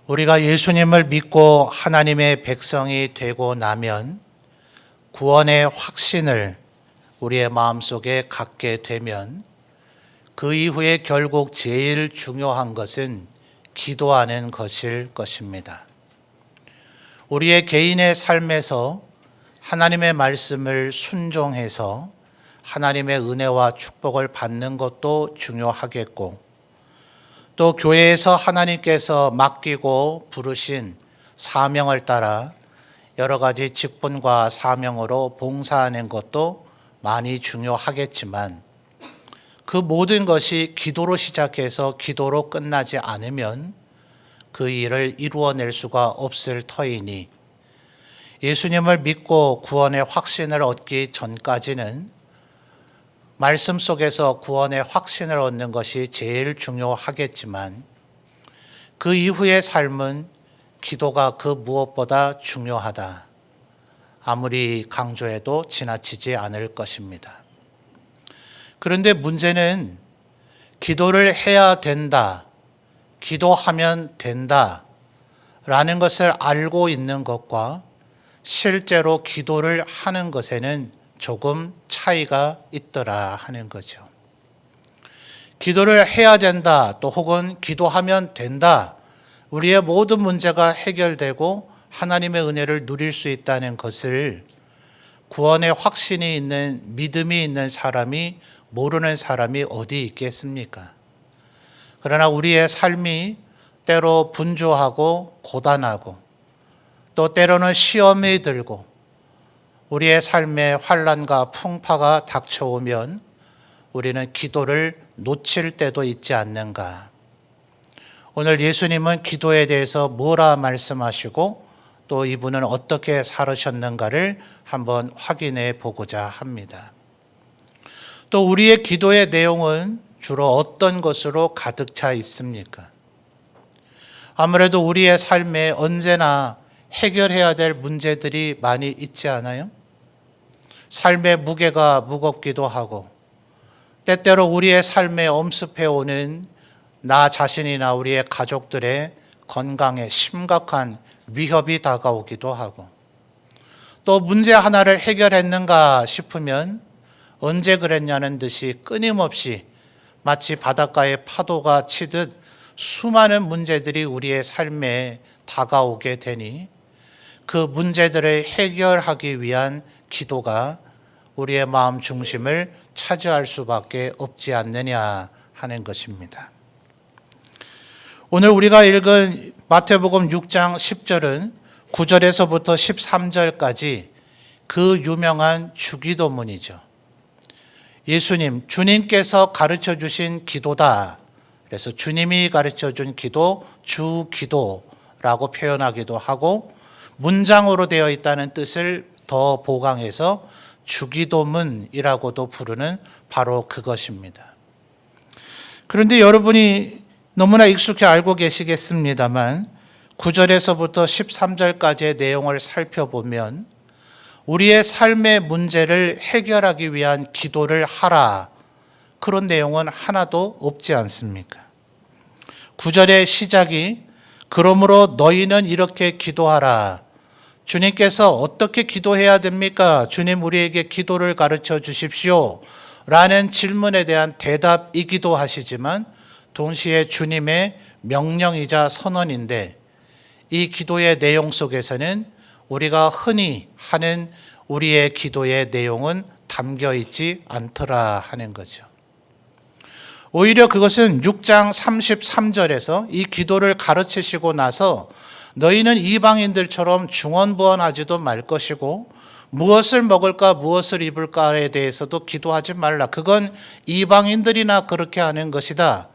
우리가 예수님을 믿고 하나님의 백성이 되고 나면 구원의 확신을 우리의 마음속에 갖게 되면 그 이후에 결국 제일 중요한 것은 기도하는 것일 것입니다. 우리의 개인의 삶에서 하나님의 말씀을 순종해서 하나님의 은혜와 축복을 받는 것도 중요하겠고, 또 교회에서 하나님께서 맡기고 부르신 사명을 따라 여러 가지 직분과 사명으로 봉사하는 것도 많이 중요하겠지만, 그 모든 것이 기도로 시작해서 기도로 끝나지 않으면 그 일을 이루어낼 수가 없을 터이니, 예수님을 믿고 구원의 확신을 얻기 전까지는 말씀 속에서 구원의 확신을 얻는 것이 제일 중요하겠지만, 그 이후의 삶은 기도가 그 무엇보다 중요하다, 아무리 강조해도 지나치지 않을 것입니다. 그런데 문제는 기도를 해야 된다, 기도하면 된다 라는 것을 알고 있는 것과 실제로 기도를 하는 것에는 조금 차이가 있더라 하는 거죠. 기도를 해야 된다, 또 혹은 기도하면 된다, 우리의 모든 문제가 해결되고 하나님의 은혜를 누릴 수 있다는 것을 구원의 확신이 있는, 믿음이 있는 사람이 모르는 사람이 어디 있겠습니까? 그러나 우리의 삶이 때로 분주하고 고단하고, 또 때로는 시험이 들고 우리의 삶에 환난과 풍파가 닥쳐오면 우리는 기도를 놓칠 때도 있지 않는가? 오늘 예수님은 기도에 대해서 뭐라 말씀하시고 또 이분은 어떻게 살으셨는가를 한번 확인해 보고자 합니다. 또 우리의 기도의 내용은 주로 어떤 것으로 가득 차 있습니까? 아무래도 우리의 삶에 언제나 해결해야 될 문제들이 많이 있지 않아요? 삶의 무게가 무겁기도 하고, 때때로 우리의 삶에 엄습해오는 나 자신이나 우리의 가족들의 건강에 심각한 위협이 다가오기도 하고, 또 문제 하나를 해결했는가 싶으면 언제 그랬냐는 듯이 끊임없이 마치 바닷가에 파도가 치듯 수많은 문제들이 우리의 삶에 다가오게 되니 그 문제들을 해결하기 위한 기도가 우리의 마음 중심을 차지할 수밖에 없지 않느냐 하는 것입니다. 오늘 우리가 읽은 마태복음 6장 10절은 9절에서부터 13절까지 그 유명한 주기도문이죠. 예수님, 주님께서 가르쳐 주신 기도다. 그래서 주님이 가르쳐 준 기도, 주기도라고 표현하기도 하고, 문장으로 되어 있다는 뜻을 더 보강해서 주기도문이라고도 부르는 바로 그것입니다. 그런데 여러분이 너무나 익숙히 알고 계시겠습니다만 9절에서부터 13절까지의 내용을 살펴보면 우리의 삶의 문제를 해결하기 위한 기도를 하라, 그런 내용은 하나도 없지 않습니까? 9절의 시작이 그러므로 너희는 이렇게 기도하라. 주님께서 어떻게 기도해야 됩니까? 주님, 우리에게 기도를 가르쳐 주십시오 라는 질문에 대한 대답이기도 하시지만 동시에 주님의 명령이자 선언인데, 이 기도의 내용 속에서는 우리가 흔히 하는 우리의 기도의 내용은 담겨 있지 않더라 하는 거죠. 오히려 그것은 6장 33절에서 이 기도를 가르치시고 나서 너희는 이방인들처럼 중언부언하지도 말 것이고 무엇을 먹을까 무엇을 입을까에 대해서도 기도하지 말라. 그건 이방인들이나 그렇게 하는 것이다.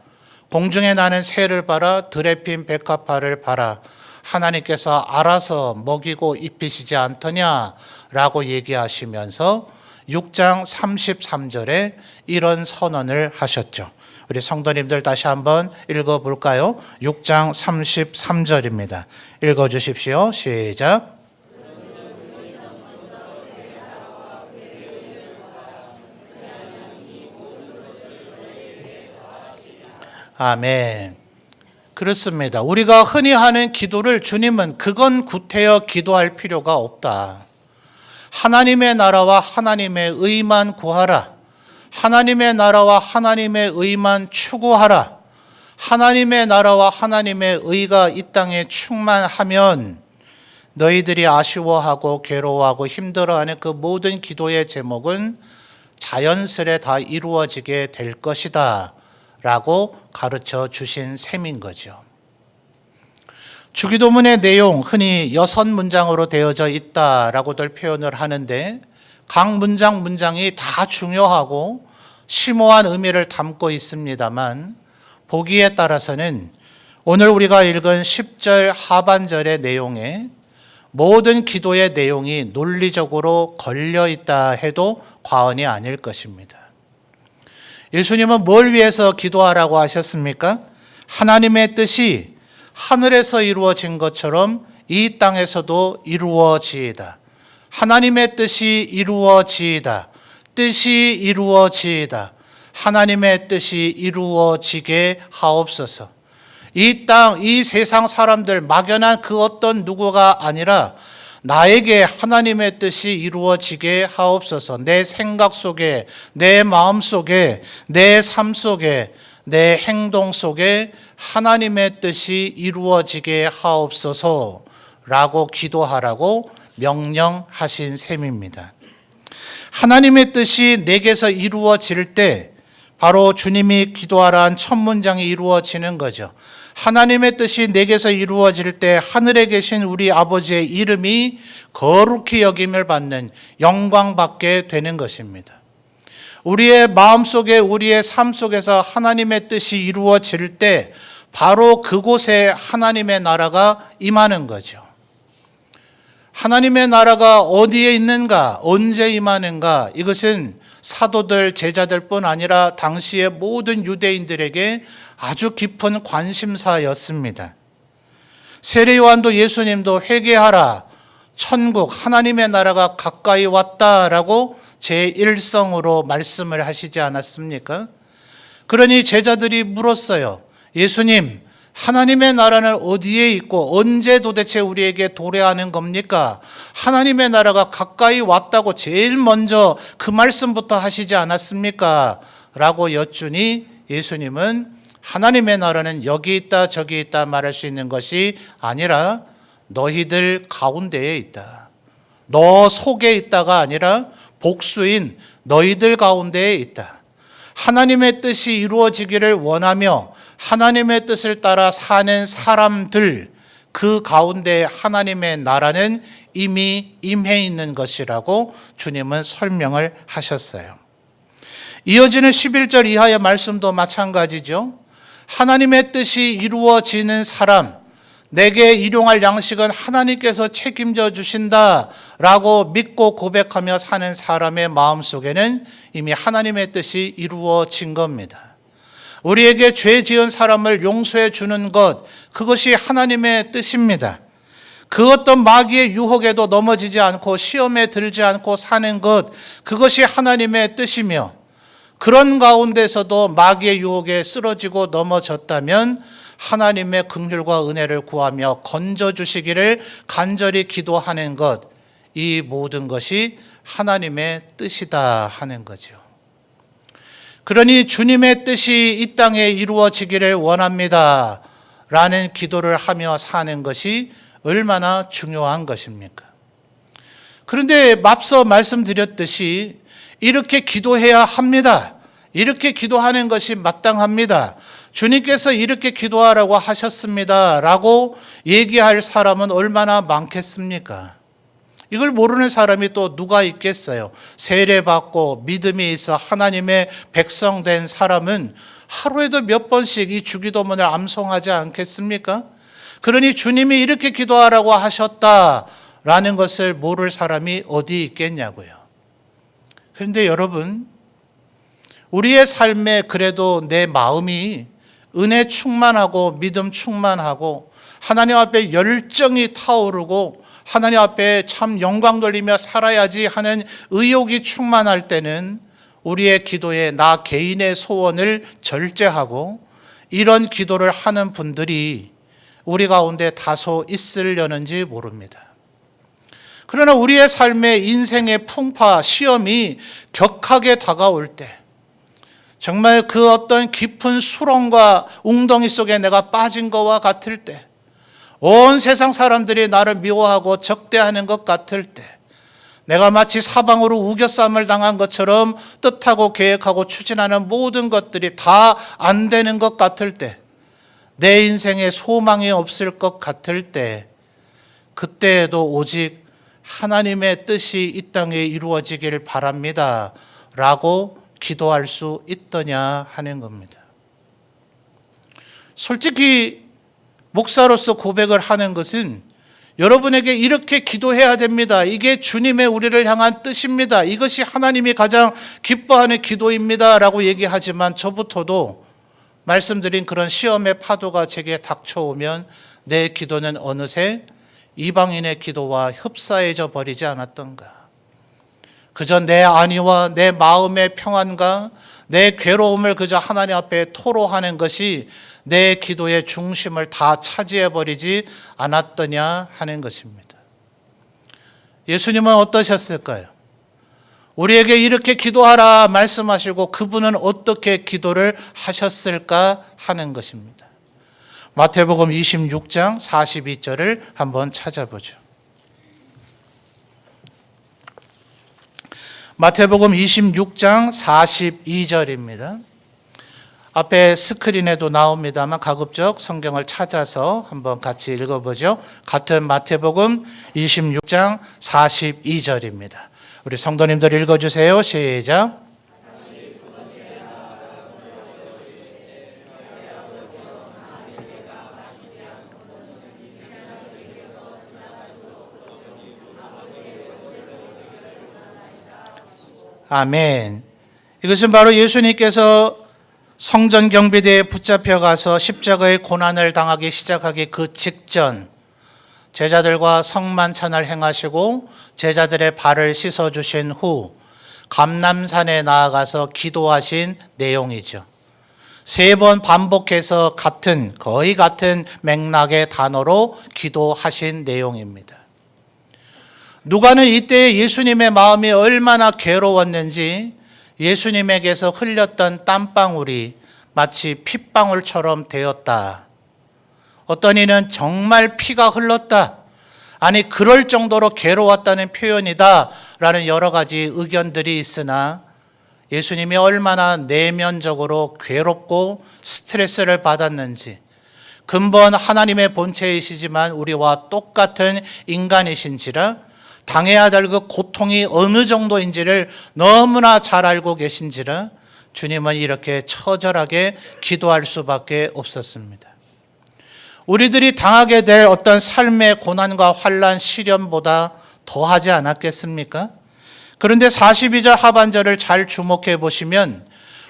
공중에 나는 새를 봐라, 들에 핀 백합화를 봐라. 하나님께서 알아서 먹이고 입히시지 않더냐라고 얘기하시면서 6장 33절에 이런 선언을 하셨죠. 우리 성도님들 다시 한번 읽어볼까요? 6장 33절입니다. 읽어주십시오. 시작. 아멘. 그렇습니다. 우리가 흔히 하는 기도를 주님은 그건 구태여 기도할 필요가 없다. 하나님의 나라와 하나님의 의만 구하라. 하나님의 나라와 하나님의 의만 추구하라. 하나님의 나라와 하나님의 의가 이 땅에 충만하면 너희들이 아쉬워하고 괴로워하고 힘들어하는 그 모든 기도의 제목은 자연스레 다 이루어지게 될 것이다 라고 가르쳐 주신 셈인 거죠. 주기도문의 내용 흔히 6문장으로 되어져 있다라고들 표현을 하는데 각 문장이 다 중요하고 심오한 의미를 담고 있습니다만 보기에 따라서는 오늘 우리가 읽은 10절 하반절의 내용에 모든 기도의 내용이 논리적으로 걸려 있다 해도 과언이 아닐 것입니다. 예수님은 뭘 위해서 기도하라고 하셨습니까? 하나님의 뜻이 하늘에서 이루어진 것처럼 이 땅에서도 이루어지이다. 하나님의 뜻이 이루어지이다. 뜻이 이루어지이다. 하나님의 뜻이 이루어지게 하옵소서. 이 땅, 이 세상 사람들 막연한 그 어떤 누구가 아니라 나에게 하나님의 뜻이 이루어지게 하옵소서. 내 생각 속에, 내 마음 속에, 내 삶 속에, 내 행동 속에 하나님의 뜻이 이루어지게 하옵소서 라고 기도하라고 명령하신 셈입니다. 하나님의 뜻이 내게서 이루어질 때 바로 주님이 기도하라는 첫 문장이 이루어지는 거죠. 하나님의 뜻이 내게서 이루어질 때 하늘에 계신 우리 아버지의 이름이 거룩히 여김을 받는 영광 받게 되는 것입니다. 우리의 마음속에 우리의 삶 속에서 하나님의 뜻이 이루어질 때 바로 그곳에 하나님의 나라가 임하는 거죠. 하나님의 나라가 어디에 있는가, 언제 임하는가, 이것은 사도들, 제자들뿐 아니라 당시의 모든 유대인들에게 아주 깊은 관심사였습니다. 세례 요한도 예수님도 회개하라, 천국, 하나님의 나라가 가까이 왔다라고 제1성으로 말씀을 하시지 않았습니까? 그러니 제자들이 물었어요. 예수님, 하나님의 나라는 어디에 있고 언제 도대체 우리에게 도래하는 겁니까? 하나님의 나라가 가까이 왔다고 제일 먼저 그 말씀부터 하시지 않았습니까? 라고 여쭈니 예수님은 하나님의 나라는 여기 있다 저기 있다 말할 수 있는 것이 아니라 너희들 가운데에 있다. 너 속에 있다가 아니라 복수인 너희들 가운데에 있다. 하나님의 뜻이 이루어지기를 원하며 하나님의 뜻을 따라 사는 사람들, 그 가운데 하나님의 나라는 이미 임해 있는 것이라고 주님은 설명을 하셨어요. 이어지는 11절 이하의 말씀도 마찬가지죠. 하나님의 뜻이 이루어지는 사람, 내게 일용할 양식은 하나님께서 책임져 주신다라고 믿고 고백하며 사는 사람의 마음속에는 이미 하나님의 뜻이 이루어진 겁니다. 우리에게 죄 지은 사람을 용서해 주는 것, 그것이 하나님의 뜻입니다. 그 어떤 마귀의 유혹에도 넘어지지 않고 시험에 들지 않고 사는 것, 그것이 하나님의 뜻이며 그런 가운데서도 마귀의 유혹에 쓰러지고 넘어졌다면 하나님의 긍휼과 은혜를 구하며 건져주시기를 간절히 기도하는 것, 이 모든 것이 하나님의 뜻이다 하는 거죠. 그러니 주님의 뜻이 이 땅에 이루어지기를 원합니다 라는 기도를 하며 사는 것이 얼마나 중요한 것입니까? 그런데 앞서 말씀드렸듯이 이렇게 기도해야 합니다. 이렇게 기도하는 것이 마땅합니다. 주님께서 이렇게 기도하라고 하셨습니다 라고 얘기할 사람은 얼마나 많겠습니까? 이걸 모르는 사람이 또 누가 있겠어요? 세례받고 믿음이 있어 하나님의 백성 된 사람은 하루에도 몇 번씩 이 주기도문을 암송하지 않겠습니까? 그러니 주님이 이렇게 기도하라고 하셨다라는 것을 모를 사람이 어디 있겠냐고요. 그런데 여러분, 우리의 삶에 그래도 내 마음이 은혜 충만하고 믿음 충만하고 하나님 앞에 열정이 타오르고 하나님 앞에 참 영광 돌리며 살아야지 하는 의욕이 충만할 때는 우리의 기도에 나 개인의 소원을 절제하고 이런 기도를 하는 분들이 우리 가운데 다소 있으려는지 모릅니다. 그러나 우리의 삶의 인생의 풍파, 시험이 격하게 다가올 때, 정말 그 어떤 깊은 수렁과 웅덩이 속에 내가 빠진 것과 같을 때, 온 세상 사람들이 나를 미워하고 적대하는 것 같을 때, 내가 마치 사방으로 우겨쌈을 당한 것처럼 뜻하고 계획하고 추진하는 모든 것들이 다 안 되는 것 같을 때, 내 인생에 소망이 없을 것 같을 때, 그때에도 오직 하나님의 뜻이 이 땅에 이루어지길 바랍니다 라고 기도할 수 있더냐 하는 겁니다. 솔직히 목사로서 고백을 하는 것은 여러분에게 이렇게 기도해야 됩니다. 이게 주님의 우리를 향한 뜻입니다. 이것이 하나님이 가장 기뻐하는 기도입니다 라고 얘기하지만, 저부터도 말씀드린 그런 시험의 파도가 제게 닥쳐오면 내 기도는 어느새 이방인의 기도와 흡사해져 버리지 않았던가. 그저 내 안위와 내 마음의 평안과 내 괴로움을 그저 하나님 앞에 토로하는 것이 내 기도의 중심을 다 차지해 버리지 않았더냐 하는 것입니다. 예수님은 어떠셨을까요? 우리에게 이렇게 기도하라 말씀하시고 그분은 어떻게 기도를 하셨을까 하는 것입니다. 마태복음 26장 42절을 한번 찾아보죠. 마태복음 26장 42절입니다. 앞에 스크린에도 나옵니다만 가급적 성경을 찾아서 한번 같이 읽어보죠. 같은 마태복음 26장 42절입니다. 우리 성도님들 읽어주세요. 시작. 아멘. 이것은 바로 예수님께서 성전 경비대에 붙잡혀 가서 십자가의 고난을 당하기 시작하기 그 직전, 제자들과 성만찬을 행하시고 제자들의 발을 씻어주신 후 감람산에 나아가서 기도하신 내용이죠. 3번 반복해서 거의 같은 맥락의 단어로 기도하신 내용입니다. 누가는 이때 예수님의 마음이 얼마나 괴로웠는지 예수님에게서 흘렸던 땀방울이 마치 핏방울처럼 되었다. 어떤 이는 정말 피가 흘렀다. 아니 그럴 정도로 괴로웠다는 표현이다 라는 여러 가지 의견들이 있으나, 예수님이 얼마나 내면적으로 괴롭고 스트레스를 받았는지, 근본 하나님의 본체이시지만 우리와 똑같은 인간이신지라 당해야 될 그 고통이 어느 정도인지를 너무나 잘 알고 계신지라 주님은 이렇게 처절하게 기도할 수밖에 없었습니다. 우리들이 당하게 될 어떤 삶의 고난과 환난, 시련보다 더하지 않았겠습니까? 그런데 42절 하반절을 잘 주목해 보시면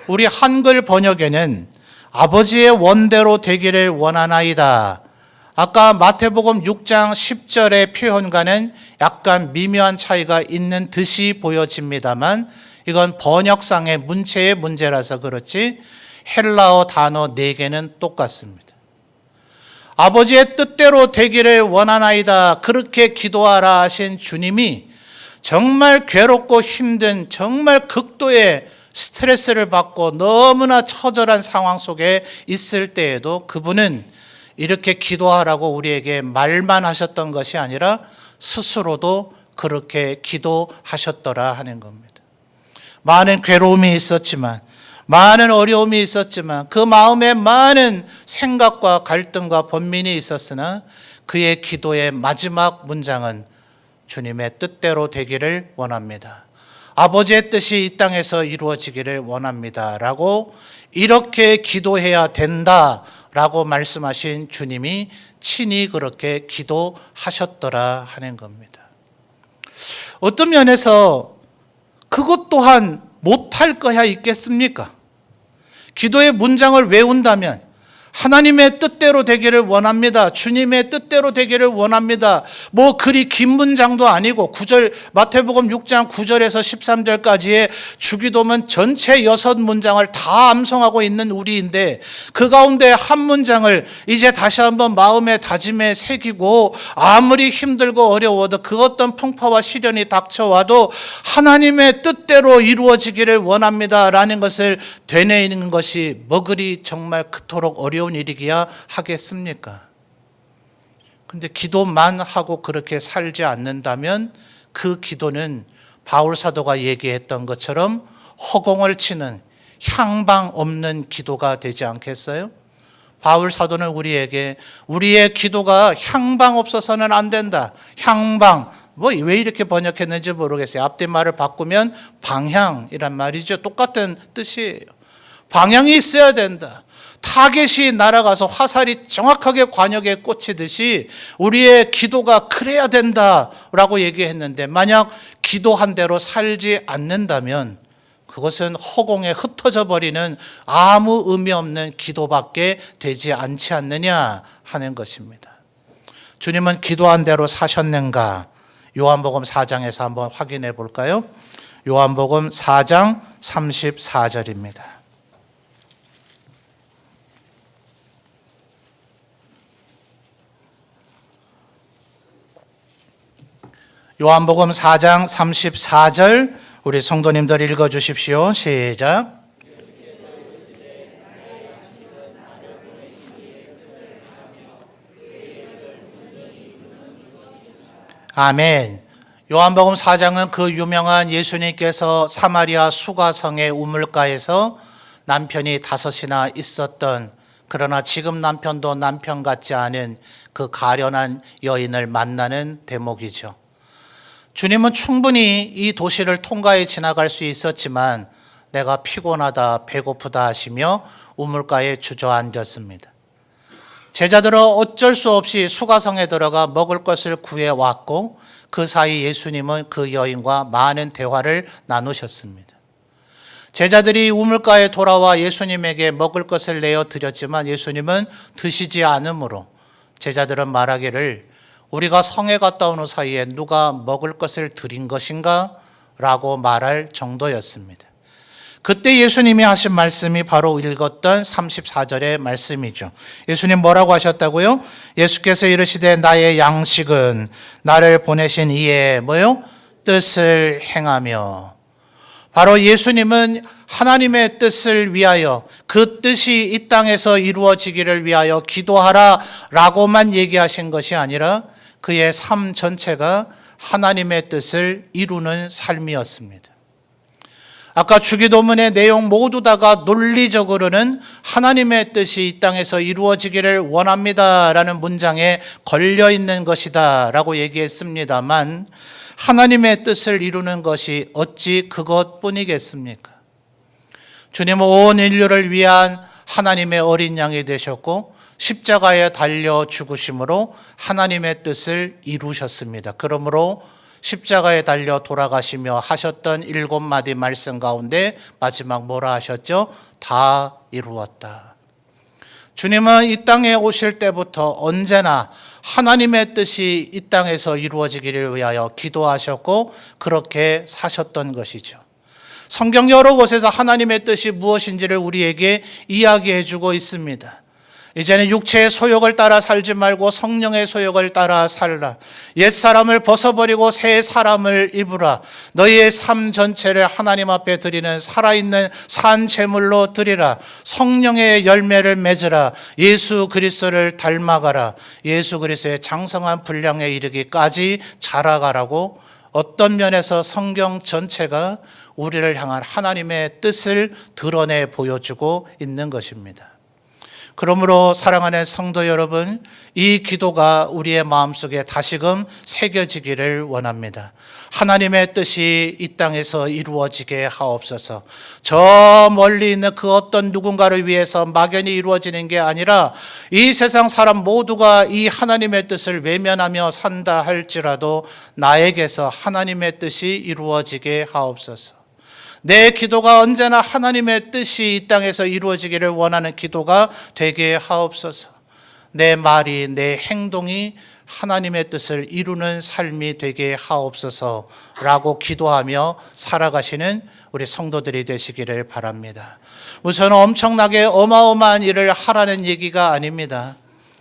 우리 한글 번역에는 아버지의 원대로 되기를 원하나이다. 아까 마태복음 6장 10절의 표현과는 약간 미묘한 차이가 있는 듯이 보여집니다만, 이건 번역상의 문체의 문제라서 그렇지 헬라어 단어 4개는 똑같습니다. 아버지의 뜻대로 되기를 원하나이다, 그렇게 기도하라 하신 주님이 정말 괴롭고 힘든, 정말 극도의 스트레스를 받고 너무나 처절한 상황 속에 있을 때에도 그분은 이렇게 기도하라고 우리에게 말만 하셨던 것이 아니라 스스로도 그렇게 기도하셨더라 하는 겁니다. 많은 괴로움이 있었지만, 많은 어려움이 있었지만, 그 마음에 많은 생각과 갈등과 번민이 있었으나 그의 기도의 마지막 문장은 주님의 뜻대로 되기를 원합니다. 아버지의 뜻이 이 땅에서 이루어지기를 원합니다 라고, 이렇게 기도해야 된다라고 말씀하신 주님이 친히 그렇게 기도하셨더라 하는 겁니다. 어떤 면에서 그것 또한 못할 거야 있겠습니까? 기도의 문장을 외운다면, 하나님의 뜻대로 되기를 원합니다. 주님의 뜻대로 되기를 원합니다. 뭐 그리 긴 문장도 아니고 9절 마태복음 6장 9절에서 13절까지의 주기도문 전체 6문장을 다 암송하고 있는 우리인데 그 가운데 한 문장을 이제 다시 한번 마음의 다짐에 새기고 아무리 힘들고 어려워도 그 어떤 풍파와 시련이 닥쳐와도 하나님의 뜻대로 이루어지기를 원합니다라는 것을 되뇌이는 것이 뭐 그리 정말 그토록 어려운 일이기야 하겠습니까? 근데 기도만 하고 그렇게 살지 않는다면 그 기도는 바울 사도가 얘기했던 것처럼 허공을 치는 향방 없는 기도가 되지 않겠어요? 바울 사도는 우리에게 우리의 기도가 향방 없어서는 안 된다. 향방, 뭐 왜 이렇게 번역했는지 모르겠어요. 앞뒷말을 바꾸면 방향이란 말이죠. 똑같은 뜻이에요. 방향이 있어야 된다. 타겟이 날아가서 화살이 정확하게 관역에 꽂히듯이 우리의 기도가 그래야 된다라고 얘기했는데 만약 기도한 대로 살지 않는다면 그것은 허공에 흩어져 버리는 아무 의미 없는 기도밖에 되지 않지 않느냐 하는 것입니다. 주님은 기도한 대로 사셨는가? 요한복음 4장에서 한번 확인해 볼까요? 요한복음 4장 34절입니다. 요한복음 4장 34절 우리 성도님들 읽어주십시오. 시작. 아멘. 요한복음 4장은 그 유명한 예수님께서 사마리아 수가성의 우물가에서 남편이 5이나 있었던 그러나 지금 남편도 남편 같지 않은 그 가련한 여인을 만나는 대목이죠. 주님은 충분히 이 도시를 통과해 지나갈 수 있었지만 내가 피곤하다 배고프다 하시며 우물가에 주저앉았습니다. 제자들은 어쩔 수 없이 수가성에 들어가 먹을 것을 구해왔고 그 사이 예수님은 그 여인과 많은 대화를 나누셨습니다. 제자들이 우물가에 돌아와 예수님에게 먹을 것을 내어 드렸지만 예수님은 드시지 않으므로 제자들은 말하기를 우리가 성에 갔다 오는 사이에 누가 먹을 것을 드린 것인가? 라고 말할 정도였습니다. 그때 예수님이 하신 말씀이 바로 읽었던 34절의 말씀이죠. 예수님 뭐라고 하셨다고요? 예수께서 이르시되 나의 양식은 나를 보내신 이의 뭐요? 뜻을 행하며. 바로 예수님은 하나님의 뜻을 위하여 그 뜻이 이 땅에서 이루어지기를 위하여 기도하라 라고만 얘기하신 것이 아니라 그의 삶 전체가 하나님의 뜻을 이루는 삶이었습니다. 아까 주기도문의 내용 모두 다가 논리적으로는 하나님의 뜻이 이 땅에서 이루어지기를 원합니다라는 문장에 걸려있는 것이다 라고 얘기했습니다만 하나님의 뜻을 이루는 것이 어찌 그것뿐이겠습니까? 주님은 온 인류를 위한 하나님의 어린 양이 되셨고 십자가에 달려 죽으심으로 하나님의 뜻을 이루셨습니다. 그러므로 십자가에 달려 돌아가시며 하셨던 7마디 말씀 가운데 마지막 뭐라 하셨죠? 다 이루었다. 주님은 이 땅에 오실 때부터 언제나 하나님의 뜻이 이 땅에서 이루어지기를 위하여 기도하셨고 그렇게 사셨던 것이죠. 성경 여러 곳에서 하나님의 뜻이 무엇인지를 우리에게 이야기해 주고 있습니다. 이제는 육체의 소욕을 따라 살지 말고 성령의 소욕을 따라 살라. 옛사람을 벗어버리고 새 사람을 입으라. 너희의 삶 전체를 하나님 앞에 드리는 살아있는 산 제물로 드리라. 성령의 열매를 맺으라. 예수 그리스도를 닮아가라. 예수 그리스도의 장성한 분량에 이르기까지 자라가라고 어떤 면에서 성경 전체가 우리를 향한 하나님의 뜻을 드러내 보여주고 있는 것입니다. 그러므로 사랑하는 성도 여러분, 이 기도가 우리의 마음속에 다시금 새겨지기를 원합니다. 하나님의 뜻이 이 땅에서 이루어지게 하옵소서. 저 멀리 있는 그 어떤 누군가를 위해서 막연히 이루어지는 게 아니라 이 세상 사람 모두가 이 하나님의 뜻을 외면하며 산다 할지라도 나에게서 하나님의 뜻이 이루어지게 하옵소서. 내 기도가 언제나 하나님의 뜻이 이 땅에서 이루어지기를 원하는 기도가 되게 하옵소서. 내 말이, 내 행동이 하나님의 뜻을 이루는 삶이 되게 하옵소서라고 기도하며 살아가시는 우리 성도들이 되시기를 바랍니다. 우선 엄청나게 어마어마한 일을 하라는 얘기가 아닙니다.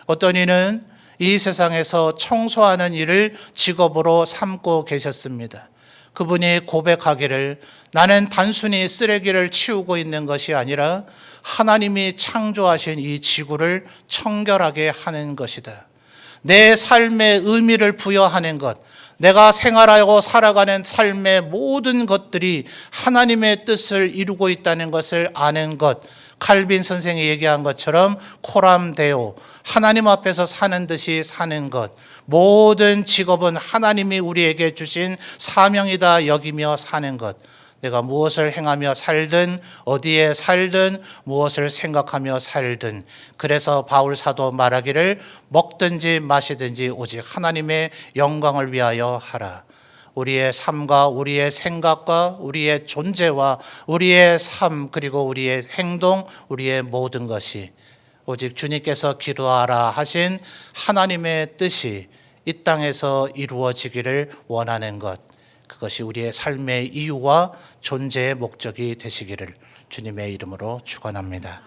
어떤 이는 이 세상에서 청소하는 일을 직업으로 삼고 계셨습니다. 그분이 고백하기를 나는 단순히 쓰레기를 치우고 있는 것이 아니라 하나님이 창조하신 이 지구를 청결하게 하는 것이다. 내 삶에 의미를 부여하는 것, 내가 생활하고 살아가는 삶의 모든 것들이 하나님의 뜻을 이루고 있다는 것을 아는 것, 칼빈 선생이 얘기한 것처럼 코람 데오, 하나님 앞에서 사는 듯이 사는 것, 모든 직업은 하나님이 우리에게 주신 사명이다 여기며 사는 것, 내가 무엇을 행하며 살든 어디에 살든 무엇을 생각하며 살든, 그래서 바울 사도 말하기를 먹든지 마시든지 오직 하나님의 영광을 위하여 하라. 우리의 삶과 우리의 생각과 우리의 존재와 우리의 삶, 그리고 우리의 행동, 우리의 모든 것이 오직 주님께서 기도하라 하신 하나님의 뜻이 이 땅에서 이루어지기를 원하는 것, 그것이 우리의 삶의 이유와 존재의 목적이 되시기를 주님의 이름으로 축원합니다.